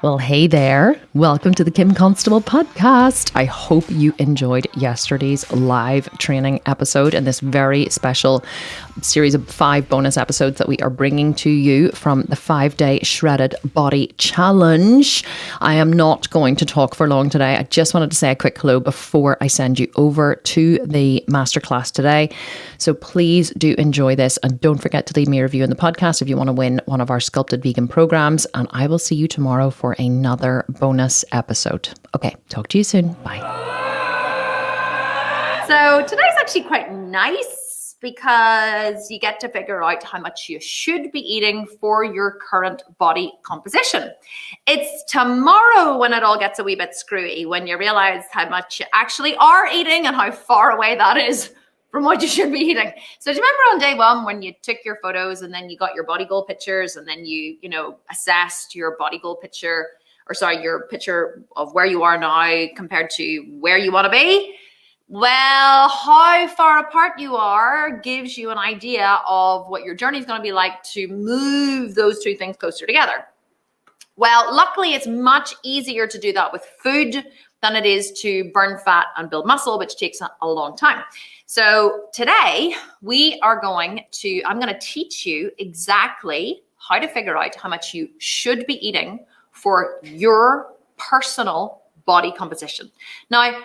Well, hey there. Welcome to the Kim Constable podcast. I hope you enjoyed yesterday's live training episode and this very special series of 5 bonus episodes that we are bringing to you from the 5-day Shredded Body Challenge. I am not going to talk for long today. I just wanted to say a quick hello before I send you over to the masterclass today. So please do enjoy this and don't forget to leave me a review in the podcast if you want to win one of our sculpted vegan programs. And I will see you tomorrow for another bonus episode. Okay, talk to you soon. Bye. So today's actually quite nice because you get to figure out how much you should be eating for your current body composition. It's tomorrow when it all gets a wee bit screwy, when you realize how much you actually are eating and how far away that is from what you should be eating. So do you remember on day one when you took your photos and then you got your body goal pictures and then you assessed your body goal picture, your picture of where you are now compared to where you want to be? Well, how far apart you are gives you an idea of what your journey is going to be like to move those two things closer together. Well, luckily, it's much easier to do that with food than it is to burn fat and build muscle, which takes a long time. So today I'm going to teach you exactly how to figure out how much you should be eating for your personal body composition. Now,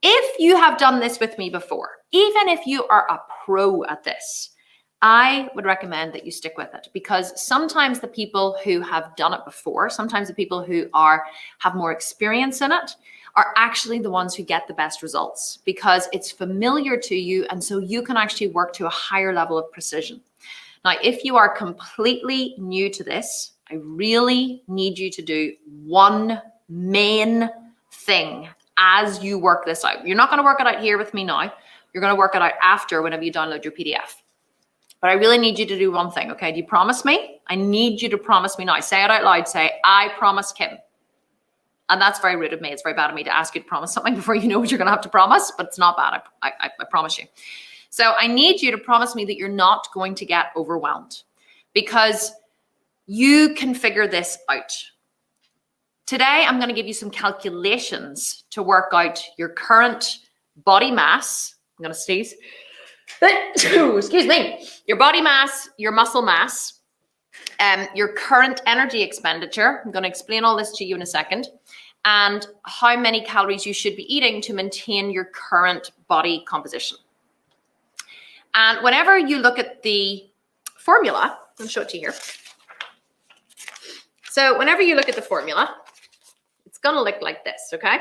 if you have done this with me before, even if you are a pro at this, I would recommend that you stick with it, because sometimes the people who have done it before, sometimes the people who have more experience in it, are actually the ones who get the best results because it's familiar to you, and so you can actually work to a higher level of precision. Now, if you are completely new to this, I really need you to do one main thing as you work this out. You're not going to work it out here with me now. You're going to work it out after, whenever you download your PDF. But I really need you to do one thing, okay? Do you promise me? I need you to promise me now. Say it out loud. Say, I promise Kim. And that's very rude of me. It's very bad of me to ask you to promise something before you know what you're going to have to promise, but it's not bad. I promise you. So I need you to promise me that you're not going to get overwhelmed, because you can figure this out. Today, I'm going to give you some calculations to work out your current body mass. I'm going to sneeze. Excuse me. Your body mass, your muscle mass, your current energy expenditure. I'm going to explain all this to you in a second. And how many calories you should be eating to maintain your current body composition. And whenever you look at the formula, I'll show it to you here. So whenever you look at the formula, it's going to look like this, okay?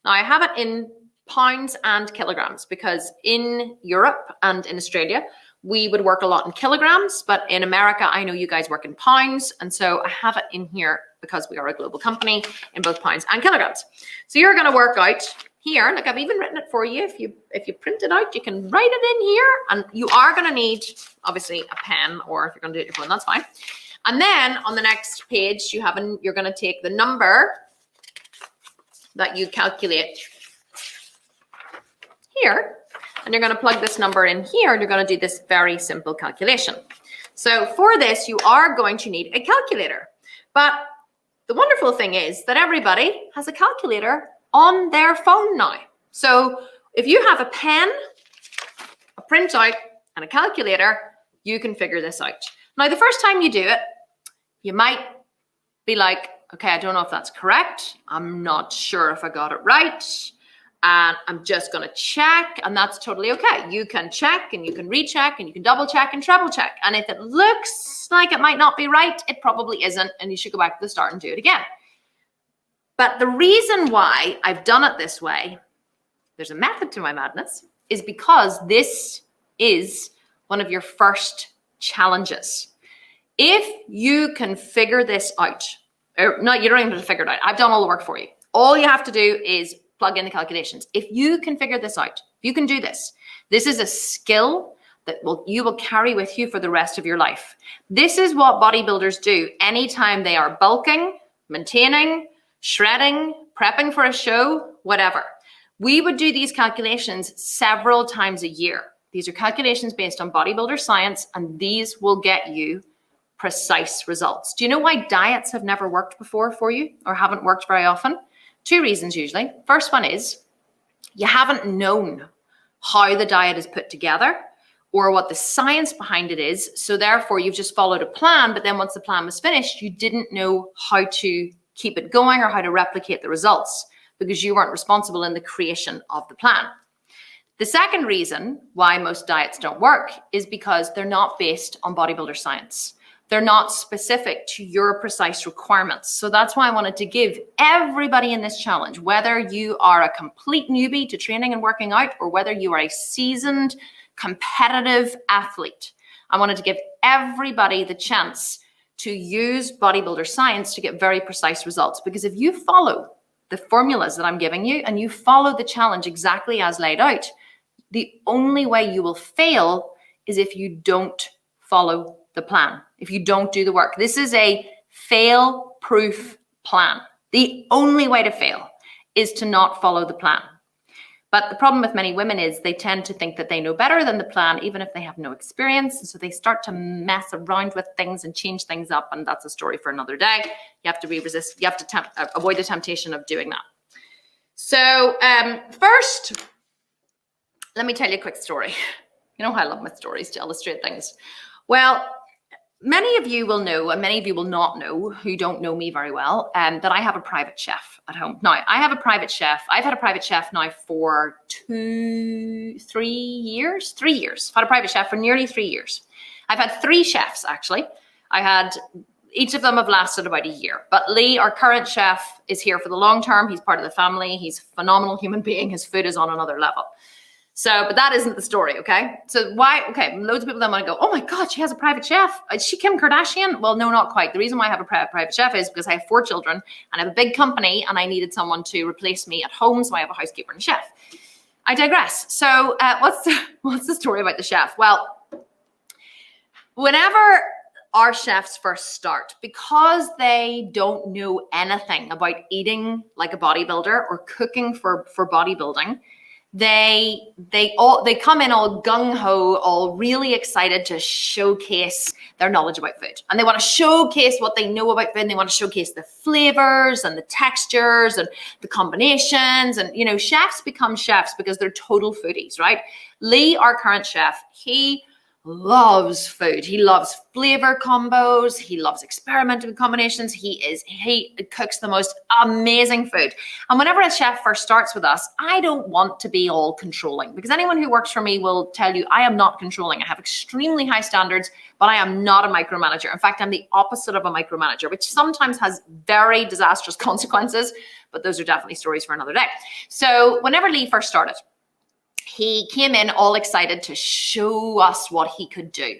Now, I have it in pounds and kilograms because in Europe and in Australia, we would work a lot in kilograms, but in America, I know you guys work in pounds. And so I have it in here because we are a global company in both pounds and kilograms. So you're going to work out here. Look, I've even written it for you. If you print it out, you can write it in here, and you are going to need, obviously, a pen, or if you're going to do it on your phone, that's fine. And then on the next page, you're going to take the number that you calculate here, and you're going to plug this number in here, and you're going to do this very simple calculation. So for this, you are going to need a calculator. But the wonderful thing is that everybody has a calculator on their phone now. So if you have a pen, a printout, and a calculator, you can figure this out. Now, the first time you do it, you might be like, okay, I don't know if that's correct. I'm not sure if I got it right. And I'm just going to check, and that's totally okay. You can check, and you can recheck, and you can double check and treble check. And if it looks like it might not be right, it probably isn't, and you should go back to the start and do it again. But the reason why I've done it this way, there's a method to my madness, is because this is one of your first challenges. If you can figure this out, no, you don't even have to figure it out. I've done all the work for you. All you have to do is plug in the calculations. If you can figure this out, if you can do this, this is a skill that you will carry with you for the rest of your life. This is what bodybuilders do anytime they are bulking, maintaining, shredding, prepping for a show, whatever. We would do these calculations several times a year. These are calculations based on bodybuilder science, and these will get you precise results. Do you know why diets have never worked before for you or haven't worked very often? 2 reasons usually. First one is you haven't known how the diet is put together or what the science behind it is. So therefore you've just followed a plan, but then once the plan was finished, you didn't know how to keep it going or how to replicate the results because you weren't responsible in the creation of the plan. The second reason why most diets don't work is because they're not based on bodybuilder science. They're not specific to your precise requirements. So that's why I wanted to give everybody in this challenge, whether you are a complete newbie to training and working out or whether you are a seasoned competitive athlete, I wanted to give everybody the chance to use bodybuilder science to get very precise results. Because if you follow the formulas that I'm giving you and you follow the challenge exactly as laid out, the only way you will fail is if you don't follow the plan, if you don't do the work. This is a fail-proof plan. The only way to fail is to not follow the plan. But the problem with many women is they tend to think that they know better than the plan, even if they have no experience. And so they start to mess around with things and change things up. And that's a story for another day. You have to avoid the temptation of doing that. So first, let me tell you a quick story. You know how I love my stories to illustrate things. Well, many of you will know, and many of you will not know, who don't know me very well, that I have a private chef at home. Now, I have a private chef. I've had a private chef now for 3 years. I've had a private chef for nearly 3 years. I've had 3 chefs, actually. Each of them have lasted about a year. But Lee, our current chef, is here for the long term. He's part of the family. He's a phenomenal human being. His food is on another level. So, but that isn't the story, okay? So why, okay, loads of people then want to go, oh my God, she has a private chef. Is she Kim Kardashian? Well, no, not quite. The reason why I have a private chef is because I have 4 children and I have a big company and I needed someone to replace me at home. So I have a housekeeper and a chef. I digress. So what's the story about the chef? Well, whenever our chefs first start, because they don't know anything about eating like a bodybuilder or cooking for bodybuilding, they come in all gung-ho, all really excited to showcase their knowledge about food. And they want to showcase what they know about food. And they want to showcase the flavors and the textures and the combinations. And, you know, chefs become chefs because they're total foodies, right? Lee, our current chef, he loves food. He loves flavor combos. He loves experimenting with combinations. He cooks the most amazing food. And whenever a chef first starts with us, I don't want to be all controlling because anyone who works for me will tell you I am not controlling. I have extremely high standards, but I am not a micromanager. In fact, I'm the opposite of a micromanager, which sometimes has very disastrous consequences, but those are definitely stories for another day. So whenever Lee first started, he came in all excited to show us what he could do.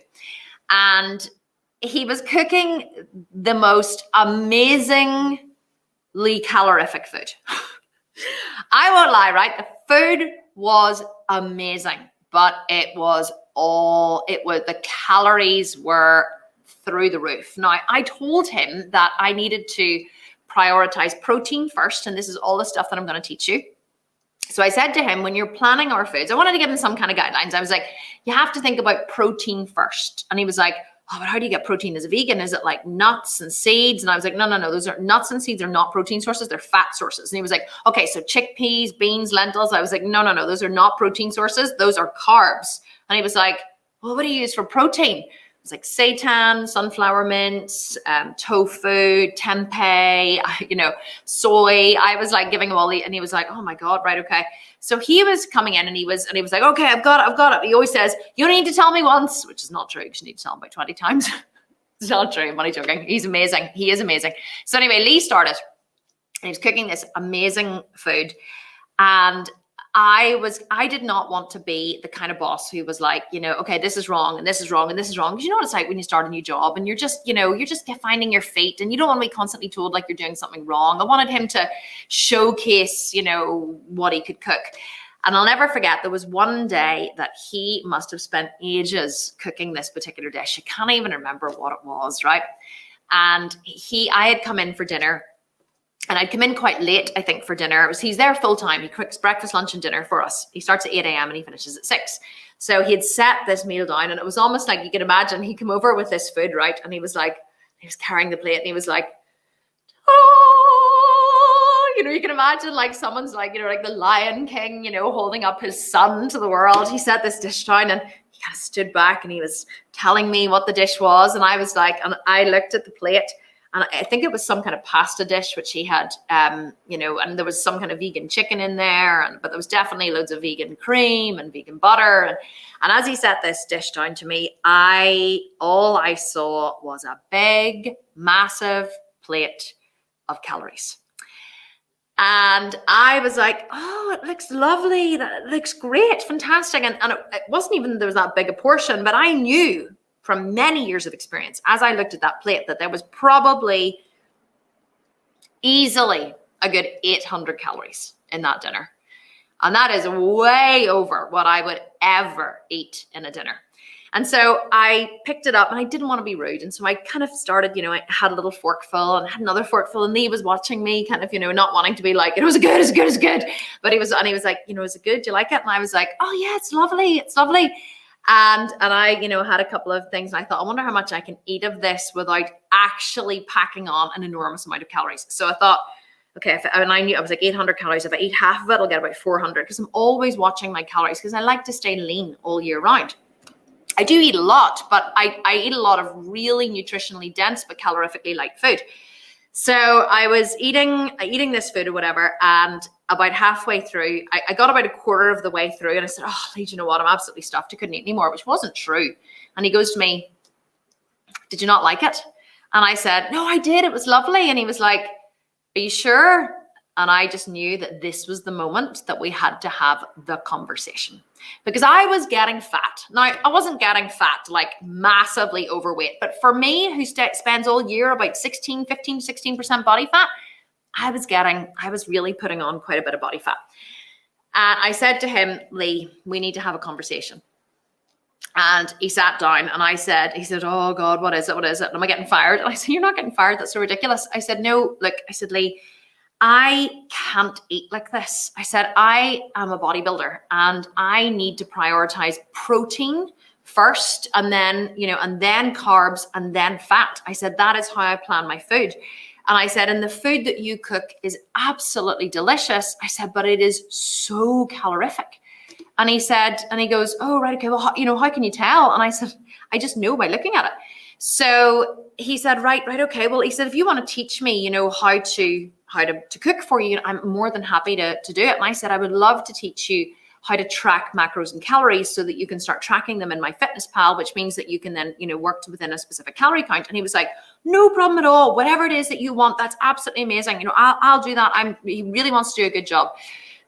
And he was cooking the most amazingly calorific food. I won't lie, right? The food was amazing, but the calories were through the roof. Now, I told him that I needed to prioritize protein first, and this is all the stuff that I'm going to teach you. So I said to him, when you're planning our foods, I wanted to give him some kind of guidelines. I was like, you have to think about protein first. And he was like, oh, but how do you get protein as a vegan? Is it like nuts and seeds? And I was like, no, those are nuts and seeds are not protein sources. They're fat sources. And he was like, okay, so chickpeas, beans, lentils. I was like, no, those are not protein sources. Those are carbs. And he was like, well, what do you use for protein? It's like seitan, sunflower mince, tofu, tempeh, soy. I was like giving him all and he was like, oh my God, right, okay. So he was coming in and he was like, okay, I've got it. He always says, you don't need to tell me once, which is not true because you need to tell him about 20 times. It's not true, I'm only joking. He's amazing. He is amazing. So anyway, Lee started and he was cooking this amazing food. And I did not want to be the kind of boss who was like, okay, this is wrong and this is wrong and this is wrong. Because you know what it's like when you start a new job and you're just finding your feet and you don't want to be constantly told like you're doing something wrong. I wanted him to showcase, what he could cook. And I'll never forget, there was one day that he must have spent ages cooking this particular dish. I can't even remember what it was, right? And I had come in for dinner And I'd come in quite late, I think, for dinner. He's there full time. He cooks breakfast, lunch, and dinner for us. He starts at 8 a.m. and he finishes at 6. So he had set this meal down, and it was almost like, you can imagine, he came over with this food, right? And he was carrying the plate, and he was like, oh, you can imagine like someone's like, like the Lion King, holding up his son to the world. He set this dish down, and he kind of stood back, and he was telling me what the dish was. And I was like, and I looked at the plate, and I think it was some kind of pasta dish, which he had, and there was some kind of vegan chicken in there, but there was definitely loads of vegan cream and vegan butter. And as he set this dish down to me, all I saw was a big, massive plate of calories. And I was like, oh, it looks lovely. That looks great, fantastic. And it wasn't even there was that big a portion, but I knew from many years of experience, as I looked at that plate, that there was probably easily a good 800 calories in that dinner. And that is way over what I would ever eat in a dinner. And so I picked it up, and I didn't want to be rude. And so I kind of started, I had a little forkful, and I had another forkful, and Lee was watching me kind of, not wanting to be like, it was good, it's good, it's good. But he was like, is it good? Do you like it? And I was like, oh yeah, it's lovely. It's lovely. And I, had a couple of things, and I thought, I wonder how much I can eat of this without actually packing on an enormous amount of calories. So I thought, okay, I knew I was like 800 calories. If I eat half of it, I'll get about 400, because I'm always watching my calories, because I like to stay lean all year round. I do eat a lot, but I eat a lot of really nutritionally dense but calorifically light food. So I was eating this food or whatever, and about halfway through, I got about a quarter of the way through, and I said, oh, Lee, do you know what? I'm absolutely stuffed. I couldn't eat anymore, which wasn't true. And he goes to me, did you not like it? And I said, no, I did. It was lovely. And he was like, are you sure? And I just knew that this was the moment that we had to have the conversation, because I was getting fat. Now, I wasn't getting fat, like massively overweight, but for me, who spends all year about 16% body fat, I was really putting on quite a bit of body fat. And I said to him, Lee, we need to have a conversation. And he sat down, and he said, oh God, what is it? What is it? Am I getting fired? And I said, you're not getting fired. That's so ridiculous. I said, no, look, I said, Lee, I can't eat like this. I said, I am a bodybuilder, and I need to prioritize protein first, and then, and then carbs, and then fat. I said, that is how I plan my food. And I said, and the food that you cook is absolutely delicious. I said, but it is so calorific. And he said, and he goes, oh, right, okay, well, how can you tell? And I said, I just know by looking at it. So he said, right, okay. Well, he said, if you want to teach me, how to cook for you, I'm more than happy to do it. And I said, I would love to teach you how to track macros and calories so that you can start tracking them in MyFitnessPal, which means that you can then, work within a specific calorie count. And he was like, no problem at all. Whatever it is that you want, that's absolutely amazing. I'll do that. He really wants to do a good job.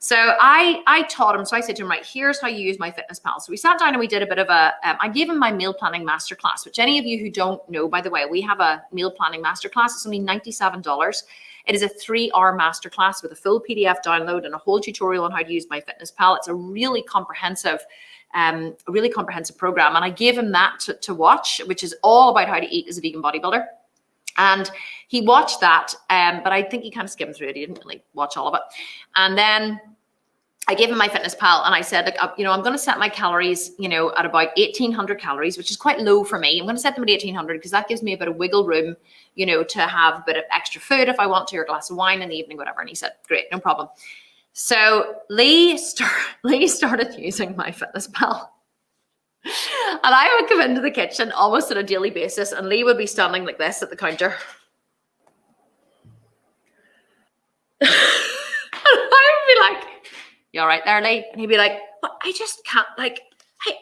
So I taught him. So I said to him, right, here's how you use MyFitnessPal. So we sat down and we did a bit of I gave him my meal planning masterclass, which any of you who don't know, by the way, we have a meal planning masterclass. It's only $97. It is a 3-hour masterclass with a full PDF download and a whole tutorial on how to use MyFitnessPal. It's a really comprehensive program. And I gave him that to watch, which is all about how to eat as a vegan bodybuilder. And he watched that, but I think he kind of skimmed through it. He didn't really watch all of it. And then I gave him MyFitnessPal, and I said, look, I'm going to set my calories, at about 1,800 calories, which is quite low for me. I'm going to set them at 1,800 because that gives me a bit of wiggle room, to have a bit of extra food if I want to, or a glass of wine in the evening, whatever. And he said, great, no problem. So Lee started using MyFitnessPal. And I would come into the kitchen almost on a daily basis, and Lee would be standing like this at the counter. And I would be like, you all right there, Lee? And he'd be like, well, I just can't, like, how do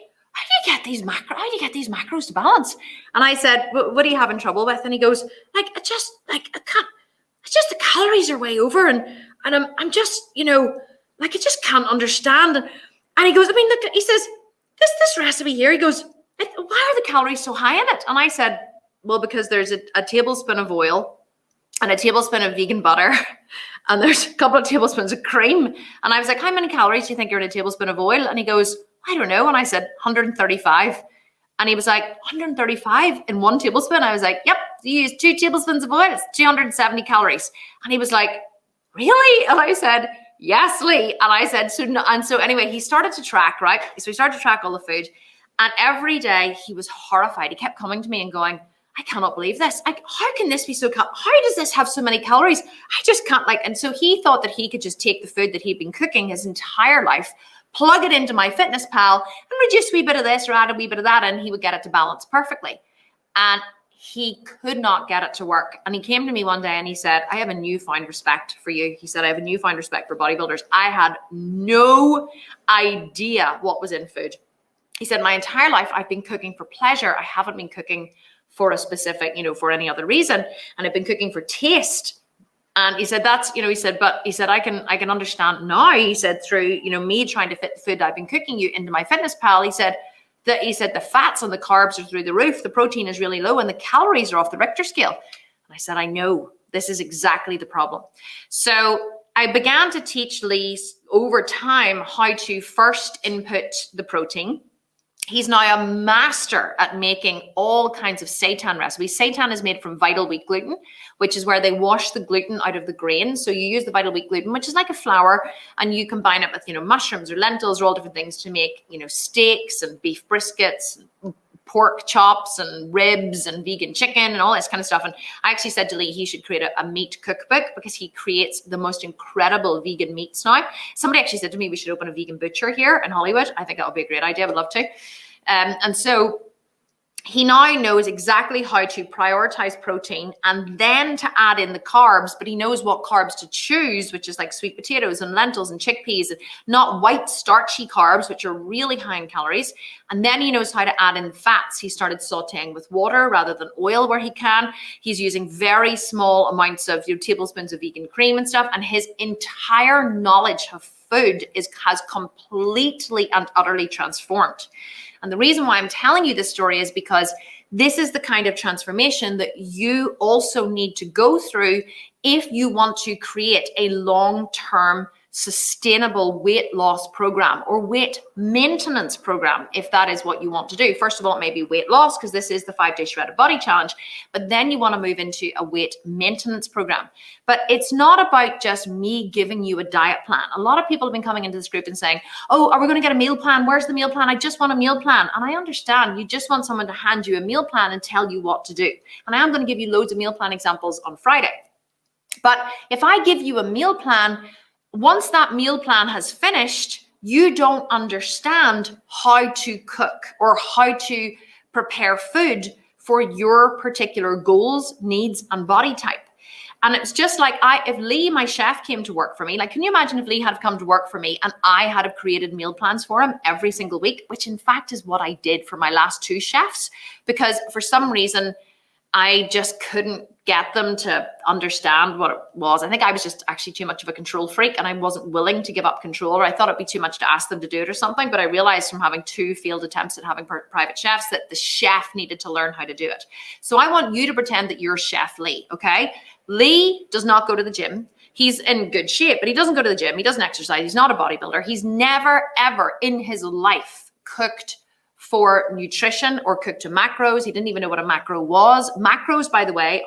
you get these macros to balance? And I said, what are you having trouble with? And he goes, I can't, it's just the calories are way over, and I'm just, I just can't understand. And he goes, look, he says, this recipe here, he goes, why are the calories so high in it? And I said, well, because there's a tablespoon of oil and a tablespoon of vegan butter, and there's a couple of tablespoons of cream. And I was like, how many calories do you think are in a tablespoon of oil? And he goes, I don't know. And I said, 135. And he was like, 135 in 1 tablespoon. I was like, yep, you use 2 tablespoons of oil. It's 270 calories. And he was like, really? And I said, yes, Lee. And I said, so anyway, he started to track, right? So he started to track all the food. And every day he was horrified. He kept coming to me and going, I cannot believe this. Like, how can this be so, how does this have so many calories? I just can't and so he thought that he could just take the food that he'd been cooking his entire life, plug it into MyFitnessPal and reduce a wee bit of this or add a wee bit of that, and he would get it to balance perfectly. And he could not get it to work. And he came to me one day and he said, I have a newfound respect for you. He said, I have a newfound respect for bodybuilders. I had no idea what was in food. He said, my entire life, I've been cooking for pleasure. I haven't been cooking for a specific, for any other reason. And I've been cooking for taste. And he said, he said, I can understand now. He said, through, me trying to fit the food I've been cooking you into MyFitnessPal, he said the fats and the carbs are through the roof. The protein is really low and the calories are off the Richter scale. And I said, I know this is exactly the problem. So I began to teach Lee over time how to first input the protein. He's now a master at making all kinds of seitan recipes. Seitan is made from vital wheat gluten, which is where they wash the gluten out of the grain. So you use the vital wheat gluten, which is like a flour, and you combine it with, mushrooms or lentils or all different things to make, steaks and beef briskets, and pork chops and ribs and vegan chicken and all this kind of stuff. And I actually said to Lee, he should create a meat cookbook because he creates the most incredible vegan meats now. Somebody actually said to me, we should open a vegan butcher here in Hollywood. I think that would be a great idea. I would love to. And so he now knows exactly how to prioritize protein and then to add in the carbs, but he knows what carbs to choose, which is like sweet potatoes and lentils and chickpeas, and not white starchy carbs, which are really high in calories. And then he knows how to add in fats. He started sauteing with water rather than oil where he can. He's using very small amounts of tablespoons of vegan cream and stuff. And his entire knowledge of food has completely and utterly transformed. And the reason why I'm telling you this story is because this is the kind of transformation that you also need to go through if you want to create a long-term sustainable weight loss program or weight maintenance program, if that is what you want to do. First of all, it may be weight loss because this is the 5-day shredded body challenge, but then you want to move into a weight maintenance program. But it's not about just me giving you a diet plan. A lot of people have been coming into this group and saying, oh, are we going to get a meal plan? Where's the meal plan? I just want a meal plan. And I understand you just want someone to hand you a meal plan and tell you what to do. And I am going to give you loads of meal plan examples on Friday. But if I give you a meal plan, once that meal plan has finished, you don't understand how to cook or how to prepare food for your particular goals, needs, and body type. And it's just like if Lee, my chef, came to work for me, like, can you imagine if Lee had come to work for me and I had have created meal plans for him every single week, which in fact is what I did for my last 2 chefs, because for some reason, I just couldn't get them to understand what it was. I think I was just actually too much of a control freak and I wasn't willing to give up control, or I thought it'd be too much to ask them to do it or something. But I realized from having 2 failed attempts at having private chefs that the chef needed to learn how to do it. So I want you to pretend that you're Chef Lee, okay? Lee does not go to the gym. He's in good shape, but he doesn't go to the gym. He doesn't exercise. He's not a bodybuilder. He's never, ever in his life cooked for nutrition or cooked to macros. He didn't even know what a macro was. Macros, by the way,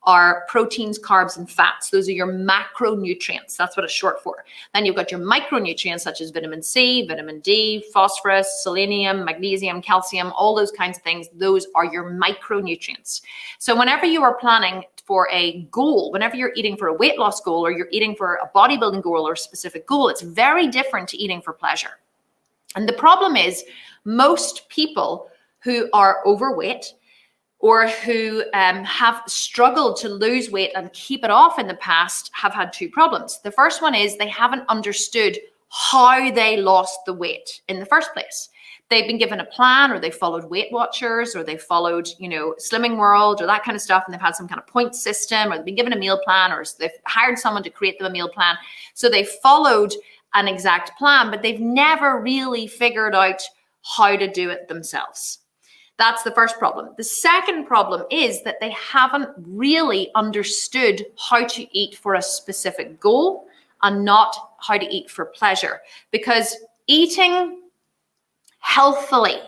are proteins, carbs, and fats. Those are your macronutrients. That's what it's short for. Then you've got your micronutrients such as vitamin C, vitamin D, phosphorus, selenium, magnesium, calcium, all those kinds of things. Those are your micronutrients. So whenever you are planning for a goal, whenever you're eating for a weight loss goal or you're eating for a bodybuilding goal or a specific goal, it's very different to eating for pleasure. And the problem is most people who are overweight or who have struggled to lose weight and keep it off in the past have had 2 problems. The first one is they haven't understood how they lost the weight in the first place. They've been given a plan, or they followed Weight Watchers, or they followed, Slimming World or that kind of stuff, and they've had some kind of point system, or they've been given a meal plan, or they've hired someone to create them a meal plan. So they followed an exact plan, but they've never really figured out how to do it themselves. That's the first problem. The second problem is that they haven't really understood how to eat for a specific goal and not how to eat for pleasure, because eating healthfully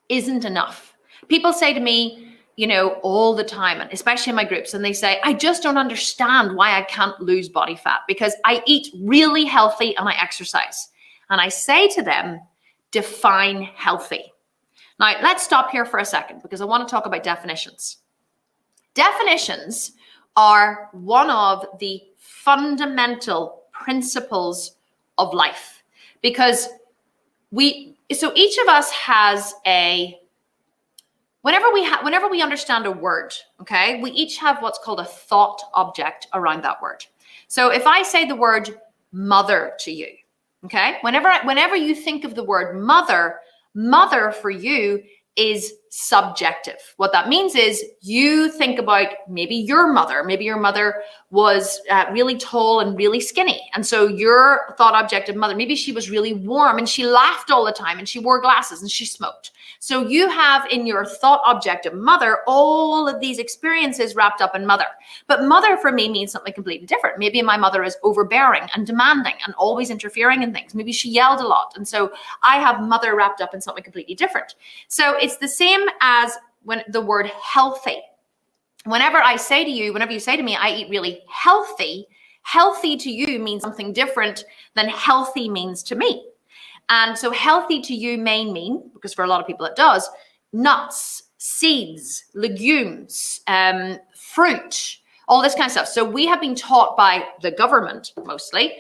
isn't enough. People say to me, you know, all the time, and especially in my groups, and they say, I just don't understand why I can't lose body fat because I eat really healthy and I exercise. And I say to them, define healthy. Now, let's stop here for a second because I want to talk about definitions. Definitions are one of the fundamental principles of life because each of us has whenever we understand a word, okay, we each have what's called a thought object around that word. So if I say the word mother to you, okay, whenever you think of the word mother for you is subjective. What that means is you think about maybe your mother was really tall and really skinny. And so your thought object of mother, maybe she was really warm and she laughed all the time and she wore glasses and she smoked. So you have in your thought object of mother, all of these experiences wrapped up in mother. But mother for me means something completely different. Maybe my mother is overbearing and demanding and always interfering in things. Maybe she yelled a lot. And so I have mother wrapped up in something completely different. So it's the same as when the word healthy. Whenever you say to me, I eat really healthy, healthy to you means something different than healthy means to me. And so healthy to you may mean, because for a lot of people it does, nuts, seeds, legumes, fruit, all this kind of stuff. So we have been taught by the government mostly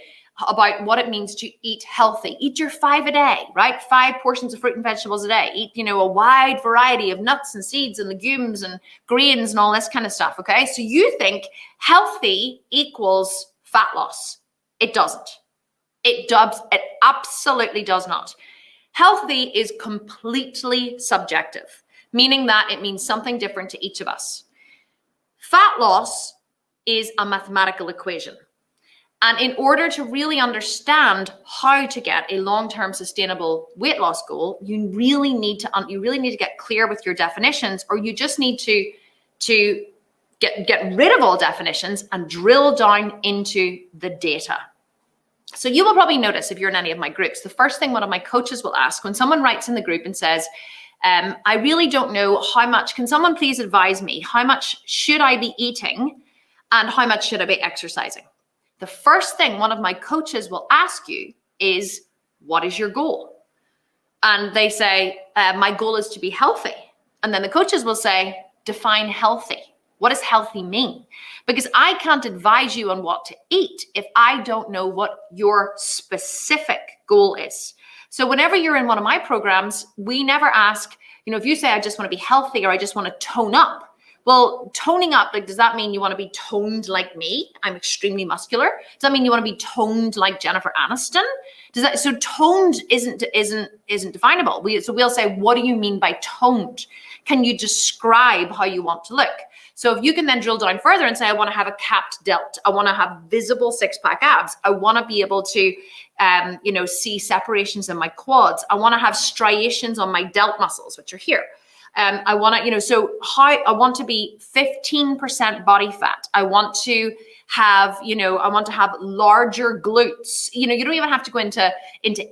about what it means to eat healthy. Eat your 5 a day, right? 5 portions of fruit and vegetables a day. Eat, you know, a wide variety of nuts and seeds and legumes and grains and all this kind of stuff, okay? So you think healthy equals fat loss. It doesn't. It absolutely does not. Healthy is completely subjective, meaning that it means something different to each of us. Fat loss is a mathematical equation. And in order to really understand how to get a long-term sustainable weight loss goal, you really need to get clear with your definitions, or you just need to get rid of all definitions and drill down into the data. So you will probably notice if you're in any of my groups, the first thing one of my coaches will ask when someone writes in the group and says, I really don't know how much, can someone please advise me, how much should I be eating and how much should I be exercising? The first thing one of my coaches will ask you is, what is your goal? And they say, my goal is to be healthy. And then the coaches will say, define healthy. What does healthy mean? Because I can't advise you on what to eat if I don't know what your specific goal is. So whenever you're in one of my programs, we never ask, you know, if you say, I just want to be healthy or I just want to tone up. Well, toning up, like, does that mean you want to be toned like me? I'm extremely muscular. Does that mean you want to be toned like Jennifer Aniston? So toned isn't definable. We'll say, what do you mean by toned? Can you describe how you want to look? So if you can then drill down further and say, I want to have a capped delt. I want to have visible 6-pack abs. I want to be able to, see separations in my quads. I want to have striations on my delt muscles, which are here. I want to, I want to be 15% body fat. I want to have, larger glutes. You don't even have to go into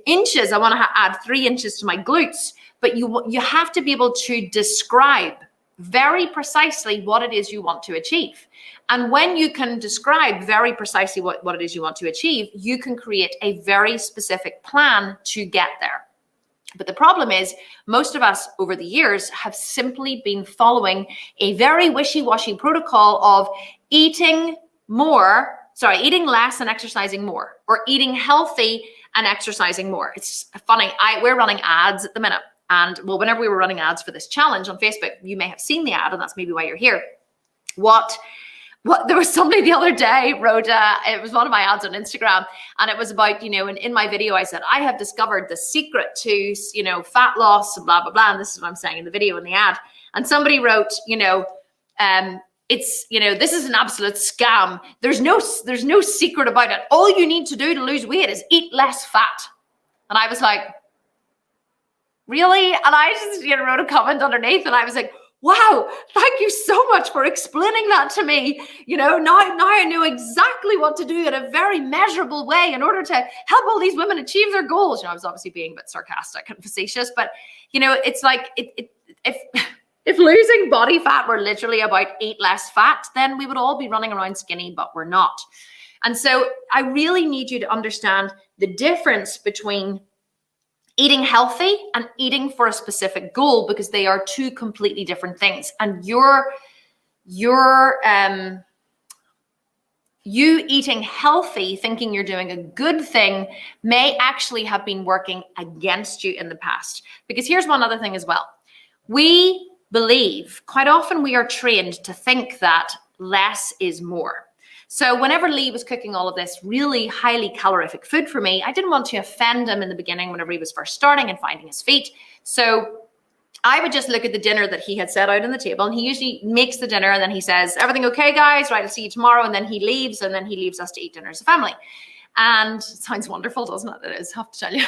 inches. I want to add 3 inches to my glutes, but you have to be able to describe very precisely what it is you want to achieve. And when you can describe very precisely what it is you want to achieve, you can create a very specific plan to get there. But the problem is most of us over the years have simply been following a very wishy-washy protocol of eating less and exercising more, or eating healthy and exercising more. It's funny. We're running ads at the minute. And well, whenever we were running ads for this challenge on Facebook, you may have seen the ad, and that's maybe why you're here. There was somebody the other day wrote, it was one of my ads on Instagram, and it was about, and in my video, I said, I have discovered the secret to, fat loss and blah, blah, blah. And this is what I'm saying in the video in the ad. And somebody wrote, this is an absolute scam. There's no secret about it. All you need to do to lose weight is eat less fat. And I was like, really? And I just wrote a comment underneath, and I was like, wow, thank you so much for explaining that to me. Now I know exactly what to do in a very measurable way in order to help all these women achieve their goals. I was obviously being a bit sarcastic and facetious, but it's like if If losing body fat were literally about eat less fat, then we would all be running around skinny, but we're not. And so I really need you to understand the difference between eating healthy and eating for a specific goal, because they are two completely different things. And you eating healthy, thinking you're doing a good thing, may actually have been working against you in the past. Because here's one other thing as well. We believe, quite often we are trained to think that less is more. So whenever Lee was cooking all of this really highly calorific food for me, I didn't want to offend him in the beginning whenever he was first starting and finding his feet. So I would just look at the dinner that he had set out on the table, and he usually makes the dinner and then he says, everything okay, guys? Right, I'll see you tomorrow. And then he leaves, and then he leaves us to eat dinner as a family. And it sounds wonderful, doesn't it? It is, I have to tell you.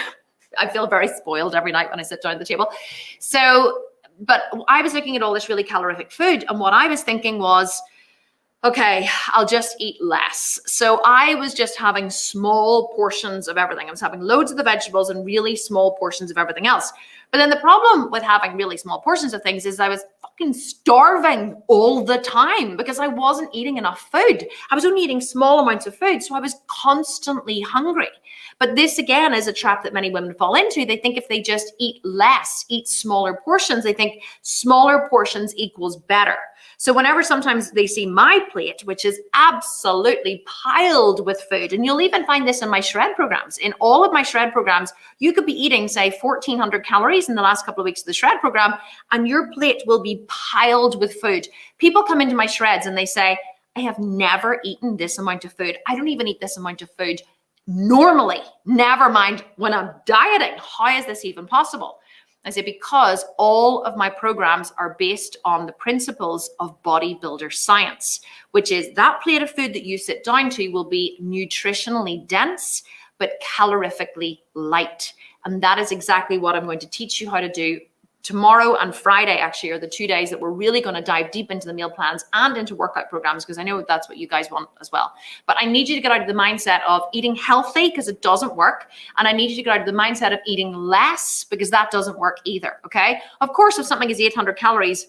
I feel very spoiled every night when I sit down at the table. So, but I was looking at all this really calorific food, and what I was thinking was, okay, I'll just eat less. So I was just having small portions of everything. I was having loads of the vegetables and really small portions of everything else. But then the problem with having really small portions of things is I was fucking starving all the time because I wasn't eating enough food. I was only eating small amounts of food, so I was constantly hungry. But this, again, is a trap that many women fall into. They think if they just eat less, eat smaller portions, they think smaller portions equals better. So whenever sometimes they see my plate, which is absolutely piled with food, and you'll even find this in my shred programs. In all of my shred programs, you could be eating, say, 1,400 calories in the last couple of weeks of the shred program, and your plate will be piled with food. People come into my shreds and they say, I have never eaten this amount of food. I don't even eat this amount of food normally, never mind when I'm dieting. How is this even possible? I say, because all of my programs are based on the principles of bodybuilder science, which is that plate of food that you sit down to will be nutritionally dense, but calorifically light. And that is exactly what I'm going to teach you how to do. Tomorrow and Friday actually are the 2 days that we're really going to dive deep into the meal plans and into workout programs, because I know that's what you guys want as well. But I need you to get out of the mindset of eating healthy, because it doesn't work. And I need you to get out of the mindset of eating less, because that doesn't work either, okay? Of course, if something is 800 calories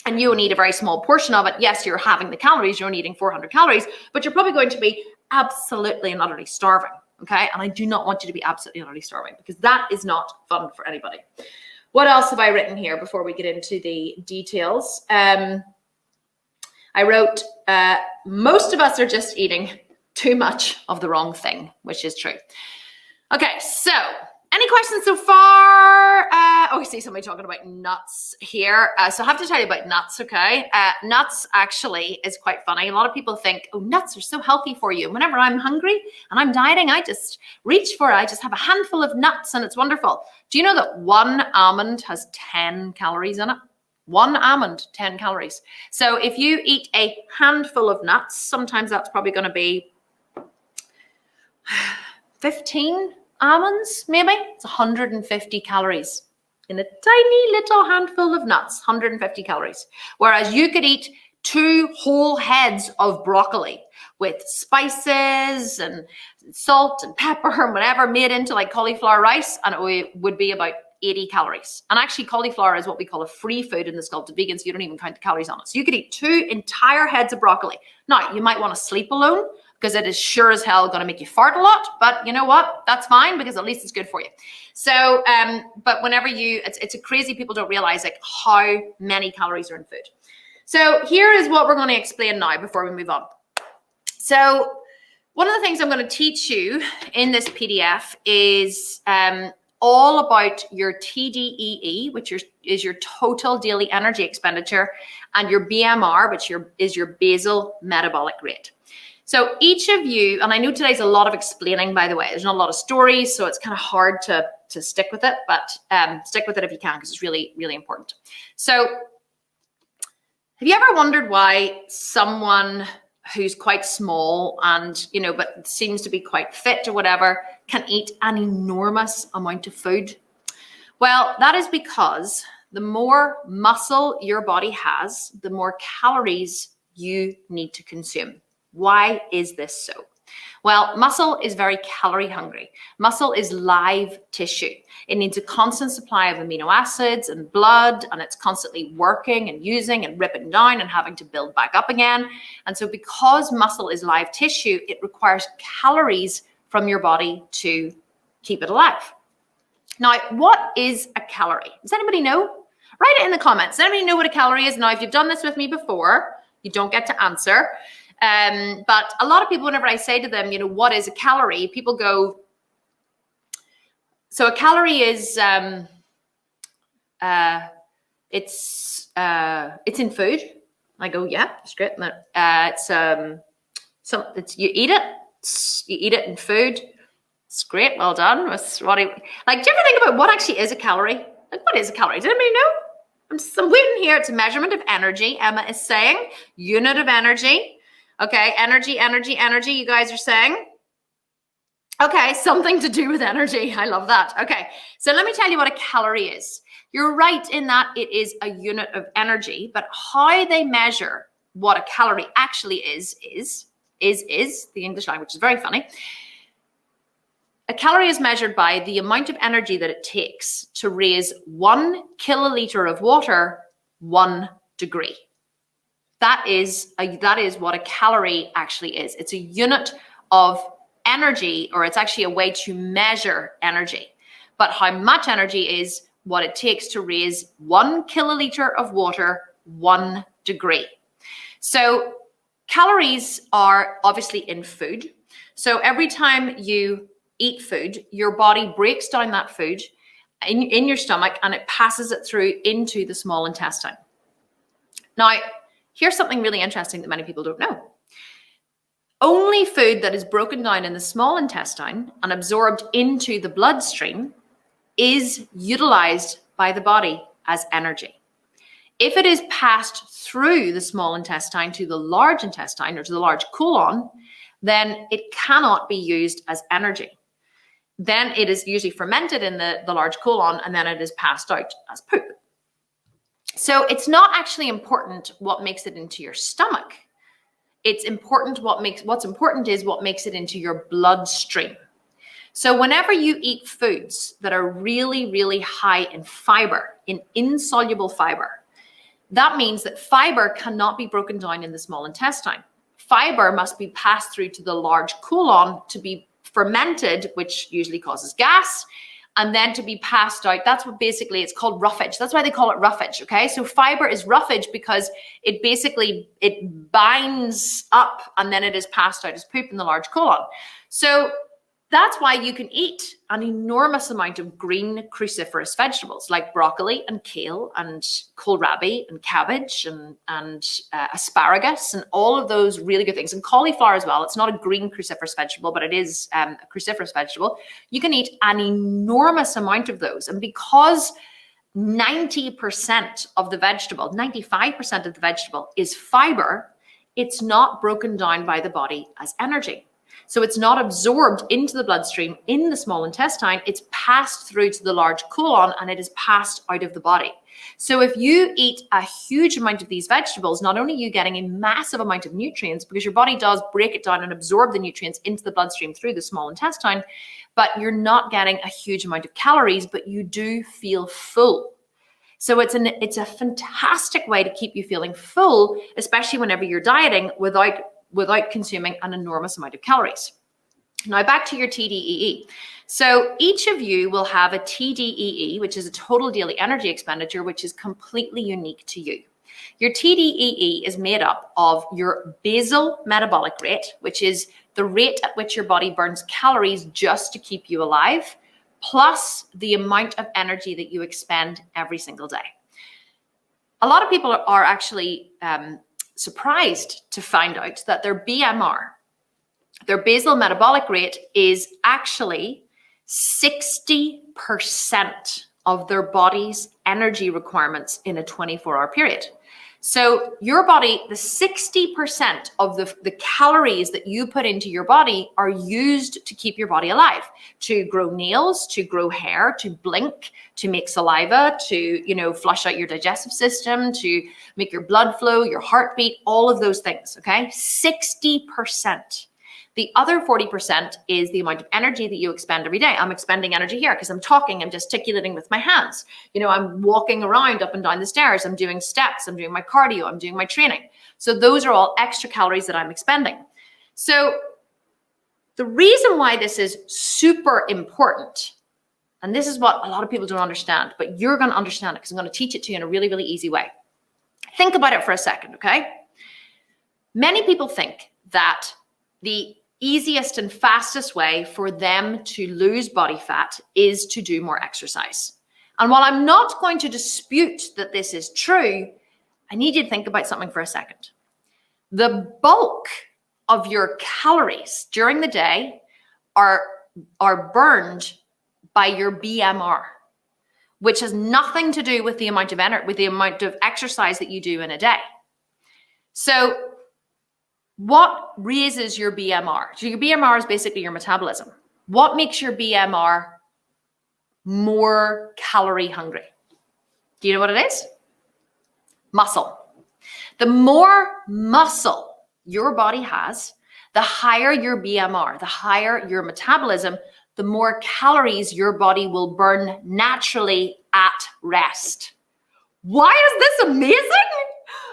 and you only eat a very small portion of it, yes, you're having the calories, you're only eating 400 calories, but you're probably going to be absolutely and utterly starving, okay? And I do not want you to be absolutely and utterly starving, because that is not fun for anybody. What else have I written here before we get into the details? I wrote, most of us are just eating too much of the wrong thing, which is true. Okay, so any questions so far? I see somebody talking about nuts here. So I have to tell you about nuts, okay? Nuts actually is quite funny. A lot of people think, oh, nuts are so healthy for you. Whenever I'm hungry and I'm dieting, I just reach for it. I just have a handful of nuts and it's wonderful. Do you know that one almond has 10 calories in it? One almond, 10 calories. So if you eat a handful of nuts, sometimes that's probably going to be 15 almonds, maybe. It's 150 calories in a tiny little handful of nuts, 150 calories. Whereas you could eat 2 whole heads of broccoli with spices and salt and pepper and whatever made into like cauliflower rice, and it would be about 80 calories. And actually cauliflower is what we call a free food in the Sculpted Vegan, so you don't even count the calories on it. So you could eat 2 entire heads of broccoli. Now, you might want to sleep alone, because it is sure as hell going to make you fart a lot, but you know what? That's fine, because at least it's good for you. So, but whenever it's a crazy, people don't realize like how many calories are in food. So here is what we're going to explain now before we move on. So one of the things I'm going to teach you in this PDF is all about your TDEE, which is your total daily energy expenditure, and your BMR, which is your basal metabolic rate. So each of you, and I know today's a lot of explaining, by the way, there's not a lot of stories, so it's kind of hard to stick with it, but stick with it if you can, because it's really, really important. So have you ever wondered why someone who's quite small and, you know, but seems to be quite fit or whatever, can eat an enormous amount of food? Well, that is because the more muscle your body has, the more calories you need to consume. Why is this so? Well, muscle is very calorie hungry. Muscle is live tissue. It needs a constant supply of amino acids and blood, and it's constantly working and using and ripping down and having to build back up again. And so because muscle is live tissue, it requires calories from your body to keep it alive. Now, what is a calorie? Does anybody know? Write it in the comments. Does anybody know what a calorie is? Now, if you've done this with me before, you don't get to answer. But a lot of people, whenever I say to them, what is a calorie? People go, so a calorie is, it's in food. I go, yeah, that's great. You eat it in food. It's great. Well done. Do you ever think about what actually is a calorie? Like, what is a calorie? Does anybody know? I'm waiting here. It's a measurement of energy. Emma is saying unit of energy. Okay, energy. You guys are saying. Okay, something to do with energy. I love that. Okay, so let me tell you what a calorie is. You're right in that it is a unit of energy, but how they measure what a calorie actually is the English language is very funny. A calorie is measured by the amount of energy that it takes to raise 1 kiloliter of water 1 degree. That is what a calorie actually is. It's a unit of energy, or it's actually a way to measure energy. But how much energy is what it takes to raise 1 kiloliter of water 1 degree. So calories are obviously in food. So every time you eat food, your body breaks down that food in your stomach and it passes it through into the small intestine. Now, here's something really interesting that many people don't know. Only food that is broken down in the small intestine and absorbed into the bloodstream is utilized by the body as energy. If it is passed through the small intestine to the large intestine or to the large colon, then it cannot be used as energy. Then it is usually fermented in the large colon, and then it is passed out as poop. So it's not actually important what makes it into your stomach. What's important is what makes it into your bloodstream. So whenever you eat foods that are really, really high in fiber, in insoluble fiber, that means that fiber cannot be broken down in the small intestine. Fiber must be passed through to the large colon to be fermented, which usually causes gas, and then to be passed out. That's what basically it's called roughage. That's why they call it roughage. Okay, so fiber is roughage because it binds up and then it is passed out as poop in the large colon. So that's why you can eat an enormous amount of green cruciferous vegetables like broccoli and kale and kohlrabi and cabbage and asparagus and all of those really good things. And cauliflower as well. It's not a green cruciferous vegetable, but it is a cruciferous vegetable. You can eat an enormous amount of those. And because 90% of the vegetable, 95% of the vegetable is fiber, it's not broken down by the body as energy. So it's not absorbed into the bloodstream in the small intestine. It's passed through to the large colon and it is passed out of the body. So if you eat a huge amount of these vegetables, not only are you getting a massive amount of nutrients because your body does break it down and absorb the nutrients into the bloodstream through the small intestine, but you're not getting a huge amount of calories, but you do feel full. So it's a fantastic way to keep you feeling full, especially whenever you're dieting without consuming an enormous amount of calories. Now back to your TDEE. So each of you will have a TDEE, which is a total daily energy expenditure, which is completely unique to you. Your TDEE is made up of your basal metabolic rate, which is the rate at which your body burns calories just to keep you alive, plus the amount of energy that you expend every single day. A lot of people are actually surprised to find out that their BMR, their basal metabolic rate, is actually 60% of their body's energy requirements in a 24-hour period. So your body, the 60% of the calories that you put into your body are used to keep your body alive, to grow nails, to grow hair, to blink, to make saliva, to, flush out your digestive system, to make your blood flow, your heartbeat, all of those things, okay? 60%. The other 40% is the amount of energy that you expend every day. I'm expending energy here because I'm talking, I'm gesticulating with my hands. You know, I'm walking around up and down the stairs. I'm doing steps. I'm doing my cardio. I'm doing my training. So those are all extra calories that I'm expending. So the reason why this is super important, and this is what a lot of people don't understand, but you're going to understand it because I'm going to teach it to you in a really, really easy way. Think about it for a second, okay? Many people think that the easiest and fastest way for them to lose body fat is to do more exercise. And while I'm not going to dispute that this is true, I need you to think about something for a second. The bulk of your calories during the day are burned by your BMR, which has nothing to do with the amount of energy, with the amount of exercise that you do in a day. So what raises your BMR? So your BMR is basically your metabolism. What makes your BMR more calorie hungry? Do you know what it is? Muscle. The more muscle your body has, the higher your BMR, the higher your metabolism, the more calories your body will burn naturally at rest. Why is this amazing?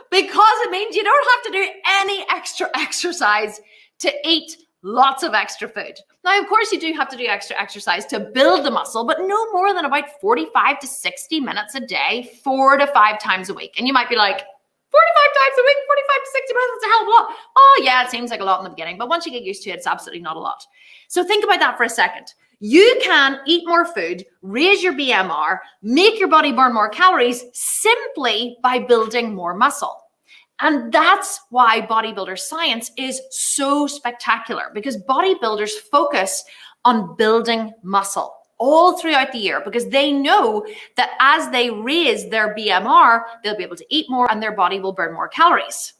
Because it means you don't have to do any extra exercise to eat lots of extra food. Now, of course, you do have to do extra exercise to build the muscle, but no more than about 45 to 60 minutes a day, 4 to 5 times a week. And you might be like, 45 times a week, 45 to 60 minutes, that's a hell of a lot. Oh yeah, it seems like a lot in the beginning, but once you get used to it, it's absolutely not a lot. So think about that for a second. You can eat more food, raise your BMR, make your body burn more calories simply by building more muscle. And that's why bodybuilder science is so spectacular, because bodybuilders focus on building muscle all throughout the year, because they know that as they raise their BMR, they'll be able to eat more and their body will burn more calories.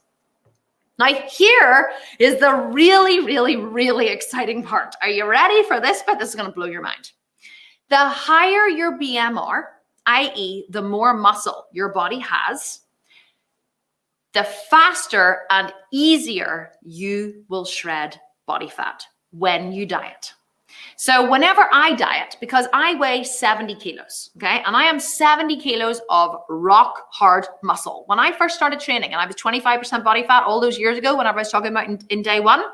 Now, here is the really, really, really exciting part. Are you ready for this bit? This is going to blow your mind. The higher your BMR, i.e. the more muscle your body has, the faster and easier you will shred body fat when you diet. So whenever I diet, because I weigh 70 kilos, okay, and I am 70 kilos of rock hard muscle. When I first started training and I was 25% body fat all those years ago, whenever I was talking about in day one,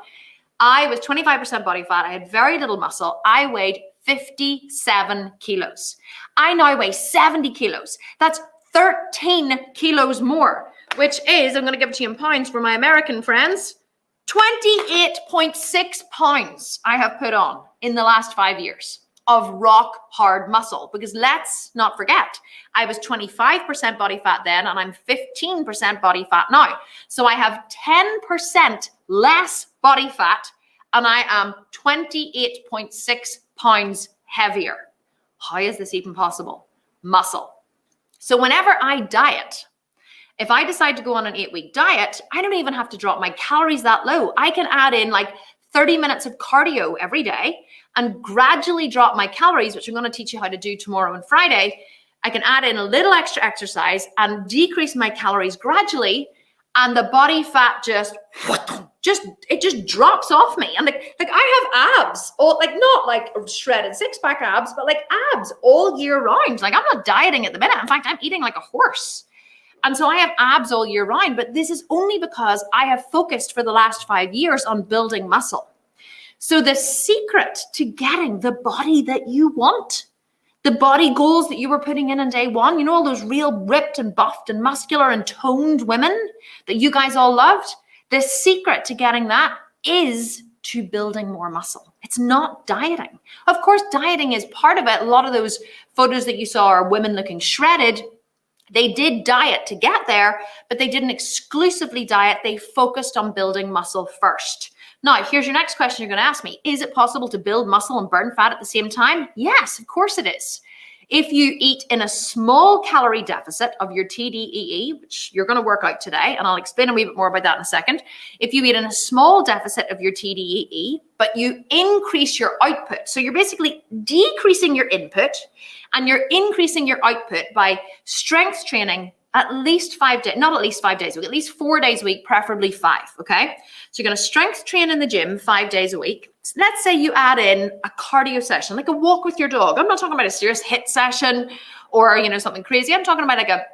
I was 25% body fat. I had very little muscle. I weighed 57 kilos. I now weigh 70 kilos. That's 13 kilos more, which is, I'm going to give it to you in pounds for my American friends, 28.6 pounds I have put on in the last 5 years of rock hard muscle. Because let's not forget, I was 25% body fat then and I'm 15% body fat now. So I have 10% less body fat and I am 28.6 pounds heavier. How is this even possible? Muscle. So whenever I diet, if I decide to go on an 8-week diet, I don't even have to drop my calories that low. I can add in like 30 minutes of cardio every day and gradually drop my calories, which I'm going to teach you how to do tomorrow and Friday. I can add in a little extra exercise and decrease my calories gradually, and the body fat just drops off me. And like I have abs, all like not like shredded 6-pack abs, but like abs all year round. Like I'm not dieting at the minute. In fact, I'm eating like a horse. And so I have abs all year round, but this is only because I have focused for the last 5 years on building muscle. So the secret to getting the body that you want, the body goals that you were putting in day one, you know, all those real ripped and buffed and muscular and toned women that you guys all loved, the secret to getting that is to building more muscle. It's not dieting. Of course, dieting is part of it. A lot of those photos that you saw are women looking shredded. They did diet to get there, but they didn't exclusively diet. They focused on building muscle first. Now, here's your next question you're going to ask me. Is it possible to build muscle and burn fat at the same time? Yes, of course it is. If you eat in a small calorie deficit of your Tdee, which you're going to work out today, and I'll explain a wee bit more about that in a second. If you eat in a small deficit of your Tdee, but you increase your output, so you're basically decreasing your input and you're increasing your output by strength training, at least 5 days, not at least 5 days a week, at least 4 days a week, preferably 5, okay? So you're going to strength train in the gym 5 days a week. So let's say you add in a cardio session, like a walk with your dog. I'm not talking about a serious HIIT session or, something crazy. I'm talking about like a